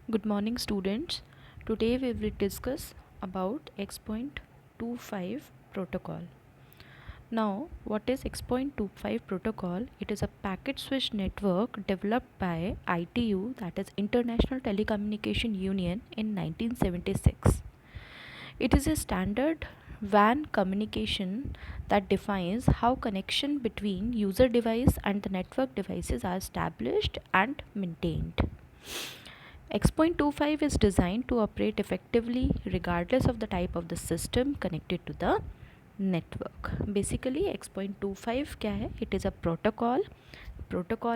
Good morning, students. Today we will discuss about X.25 protocol. Now, what is X.25 protocol? It is a packet switch network developed by ITU, that is International Telecommunication Union, in 1976. It is a standard WAN communication that defines how connection between user device and the network devices are established and maintained. X.25 is designed to operate effectively regardless of the type of the system connected to the network. Basically X.25 क्या है? It is a protocol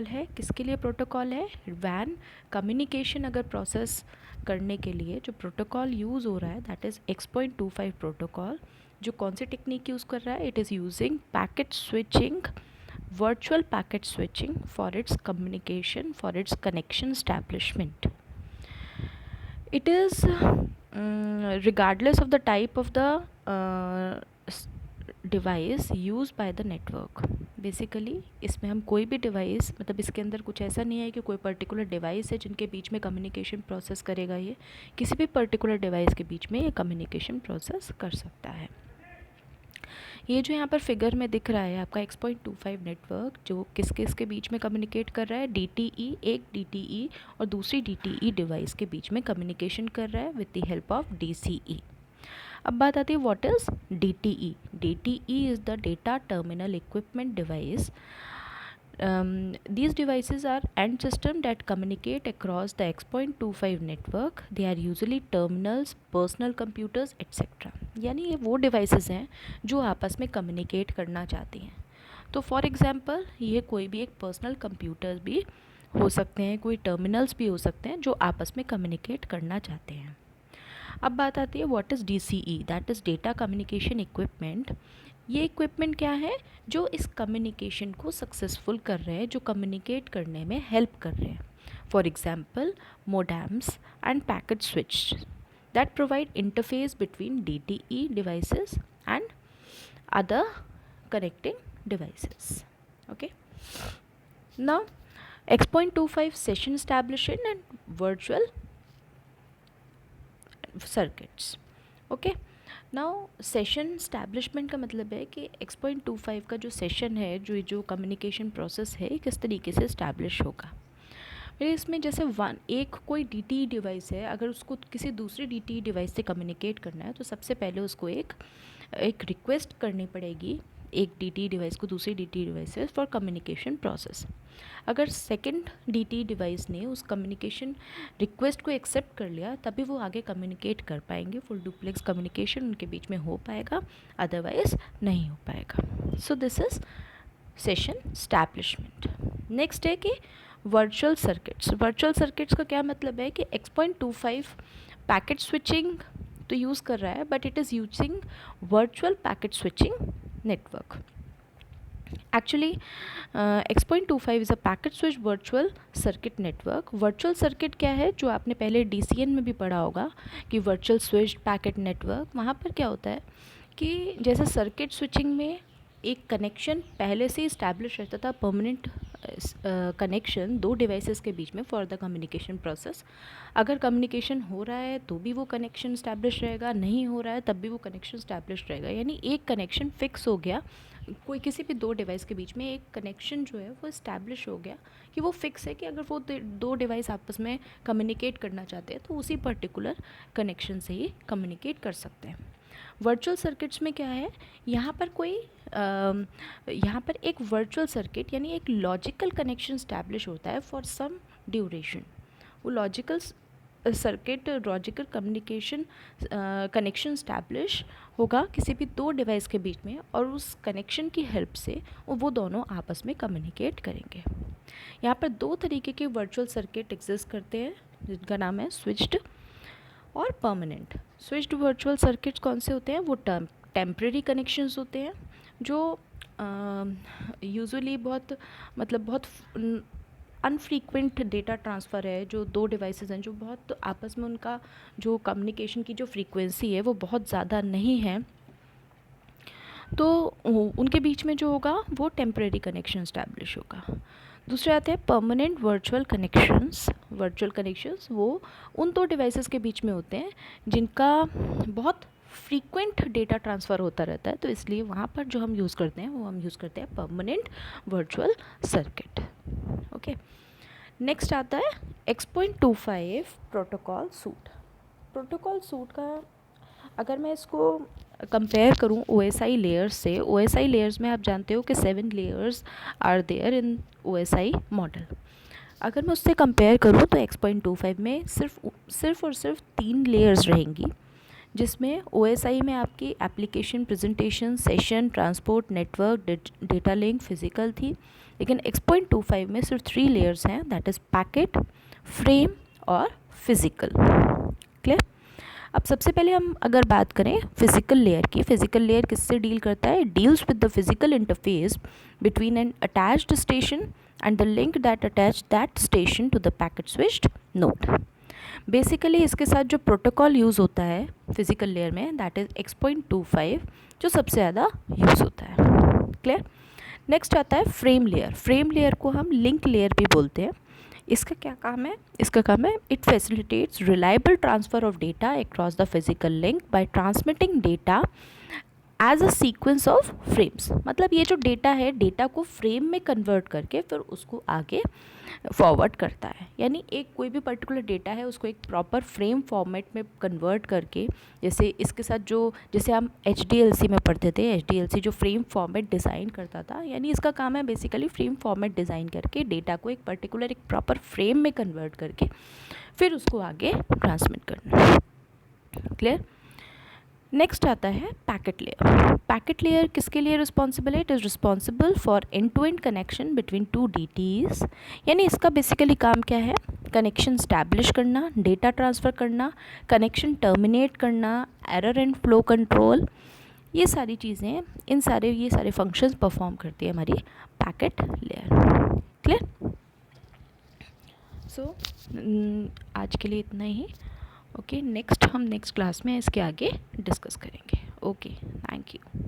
है. किसके लिए protocol है? WAN communication अगर process करने के लिए जो protocol यूज़ हो रहा है that is X.25 protocol. जो कौन सी टेक्निक यूज़ कर रहा है? It is using packet switching, virtual packet switching for its communication, for its connection establishment. It is regardless of the type of the device use by the network. Basically इसमें हम कोई भी device, मतलब इसके अंदर कुछ ऐसा नहीं है कि कोई पर्टिकुलर डिवाइस है जिनके बीच में कम्युनिकेशन प्रोसेस करेगा. ये किसी भी पर्टिकुलर डिवाइस के बीच में ये कम्युनिकेशन प्रोसेस कर सकता है. ये जो यहाँ पर फिगर में दिख रहा है आपका X.25 नेटवर्क, जो किस किस के बीच में कम्युनिकेट कर रहा है? DTE, एक DTE और दूसरी DTE डिवाइस के बीच में कम्युनिकेशन कर रहा है with the help of DCE. अब बात आती है what is DTE. DTE is the data terminal equipment device. These devices are end system that communicate across the X.25 network. They are usually terminals, personal computers, etc. यानी ये वो devices हैं जो आपस में कम्युनिकेट करना चाहती हैं. तो फॉर एग्जांपल ये कोई भी एक पर्सनल कंप्यूटर भी हो सकते हैं, कोई टर्मिनल्स भी हो सकते हैं जो आपस में कम्युनिकेट करना चाहते हैं. अब बात आती है what is DCE, that is data communication equipment. ये इक्विपमेंट क्या है? जो इस कम्युनिकेशन को सक्सेसफुल कर रहे हैं, जो कम्युनिकेट करने में हेल्प कर रहे हैं. For example modems end packet switch that provide interface between DTE devices and other connecting devices. Okay. Now X.25 session establishment and virtual circuits. Okay. Now session establishment का मतलब है कि X.25 का जो सेशन है, जो कम्युनिकेशन प्रोसेस है, किस तरीके से इस्टेब्लिश होगा. मेरे इसमें जैसे एक कोई DTE डिवाइस है, अगर उसको किसी दूसरी DTE डिवाइस से कम्युनिकेट करना है तो सबसे पहले उसको एक रिक्वेस्ट करनी पड़ेगी एक DTE डिवाइस को दूसरी DTE डिवाइस से फॉर कम्युनिकेशन प्रोसेस. अगर सेकंड DTE डिवाइस ने उस कम्युनिकेशन रिक्वेस्ट को एक्सेप्ट कर लिया तभी वो आगे कम्युनिकेट कर पाएंगे, फुल डुप्लेक्स कम्युनिकेशन उनके बीच में हो पाएगा, अदरवाइज नहीं हो पाएगा. So this is session establishment. Next है कि वर्चुअल सर्किट्स. वर्चुअल सर्किट्स का क्या मतलब है कि X.25 पैकेट स्विचिंग तो यूज़ कर रहा है but it is using virtual packet switching network. Actually, X.25 is a packet switch virtual circuit network. Virtual circuit क्या है? जो आपने पहले DCN में भी पढ़ा होगा कि virtual switched packet network. वहाँ पर क्या होता है कि जैसे सर्किट स्विचिंग में एक कनेक्शन पहले से इस्टेब्लिश रहता था, परमानेंट कनेक्शन दो डिवाइसेस के बीच में फॉर द कम्युनिकेशन प्रोसेस. अगर कम्युनिकेशन हो रहा है तो भी वो कनेक्शन इस्टेब्लिश रहेगा, नहीं हो रहा है तब भी वो कनेक्शन इस्टेब्लिश रहेगा. यानी एक कनेक्शन फिक्स हो गया, कोई किसी भी दो डिवाइस के बीच में एक कनेक्शन जो है वो इस्टेब्लिश हो गया कि वो फिक्स है कि अगर वो दो डिवाइस आपस में कम्युनिकेट करना चाहते हैं तो उसी पर्टिकुलर कनेक्शन से ही कम्युनिकेट कर सकते हैं. वर्चुअल सर्किट्स में क्या है? यहाँ पर एक वर्चुअल सर्किट यानी एक लॉजिकल कनेक्शन स्टैब्लिश होता है फॉर सम ड्यूरेशन. वो लॉजिकल कम्युनिकेशन कनेक्शन स्टैब्लिश होगा किसी भी दो डिवाइस के बीच में और उस कनेक्शन की हेल्प से वो दोनों आपस में कम्युनिकेट करेंगे. यहाँ पर दो तरीके के वर्चुअल सर्किट एग्जिस्ट करते हैं जिनका नाम है स्विच्ड और परमानेंट. स्विच्ड वर्चुअल सर्किट्स कौन से होते हैं? वो टेम्परेरी कनेक्शंस होते हैं जो यूजुअली बहुत अनफ्रीक्वेंट डेटा ट्रांसफ़र है. जो दो डिवाइसेस हैं जो बहुत आपस में उनका जो कम्युनिकेशन की जो फ्रीक्वेंसी है वो बहुत ज़्यादा नहीं है, तो उनके बीच में जो होगा वो टेम्परेरी कनेक्शन इस्टेब्लिश होगा. दूसरे आते हैं permanent virtual connections. Virtual connections वो उन दो डिवाइसेस के बीच में होते हैं जिनका बहुत फ्रीक्वेंट डेटा ट्रांसफ़र होता रहता है, तो इसलिए वहाँ पर जो हम यूज़ करते हैं वो हम यूज़ करते हैं permanent virtual circuit. Okay, next आता है X.25 protocol suit. Protocol suit का अगर मैं इसको कंपेयर करूं OSI लेयर्स से, OSI लेयर्स में आप जानते हो कि 7 layers are there in OSI model. अगर मैं उससे कंपेयर करूं तो X.25 में सिर्फ और सिर्फ 3 लेयर्स रहेंगी, जिसमें OSI में आपकी application, presentation, session, transport, network, data link, physical थी, लेकिन X.25 में सिर्फ 3 लेयर्स हैं, दैट इज़ पैकेट, फ्रेम और फिजिकल। क्लियर? अब सबसे पहले हम अगर बात करें फिजिकल लेयर की, फिजिकल लेयर किससे डील करता है? Deals with the physical interface between an attached station and the link that attach that station to the packet switched node. Basically इसके साथ जो प्रोटोकॉल यूज़ होता है फिजिकल लेयर में, दैट इज़ X.25 जो सबसे ज़्यादा यूज़ होता है। क्लियर? नेक्स्ट आता है फ्रेम लेयर। फ्रेम लेयर को हम लिंक लेयर भी बोलते हैं। इसका क्या काम है? इसका काम है it facilitates reliable transfer of data across the physical link by transmitting data as a sequence of frames. मतलब ये जो डेटा है, डेटा को फ्रेम में कन्वर्ट करके फिर उसको आगे फॉरवर्ड करता है। यानी एक कोई भी पर्टिकुलर डेटा है उसको एक प्रॉपर फ्रेम फॉर्मेट में कन्वर्ट करके, जैसे इसके साथ जैसे हम HDLC में पढ़ते थे, HDLC जो फ्रेम फॉर्मेट डिज़ाइन करता था, यानी इसका काम है बेसिकली फ्रेम फॉर्मेट डिज़ाइन करके डेटा को एक पर्टिकुलर एक प्रॉपर फ्रेम में कन्वर्ट करके फिर उसको आगे ट्रांसमिट करना। क्लियर? नेक्स्ट आता है पैकेट लेयर। पैकेट लेयर किसके लिए रिस्पॉन्सिबल है? It is responsible for end to end connection between 2 DTs। यानी इसका बेसिकली काम क्या है? कनेक्शन स्टैब्लिश करना, डेटा ट्रांसफ़र करना, कनेक्शन टर्मिनेट करना, एरर एंड फ्लो कंट्रोल, ये सारी चीज़ें, ये सारे फंक्शंस परफॉर्म करती है हमारी पैकेट लेयर। क्लियर? सो आज के लिए इतना ही। ओके, हम नेक्स्ट क्लास में इसके आगे डिस्कस करेंगे। Okay, thank you.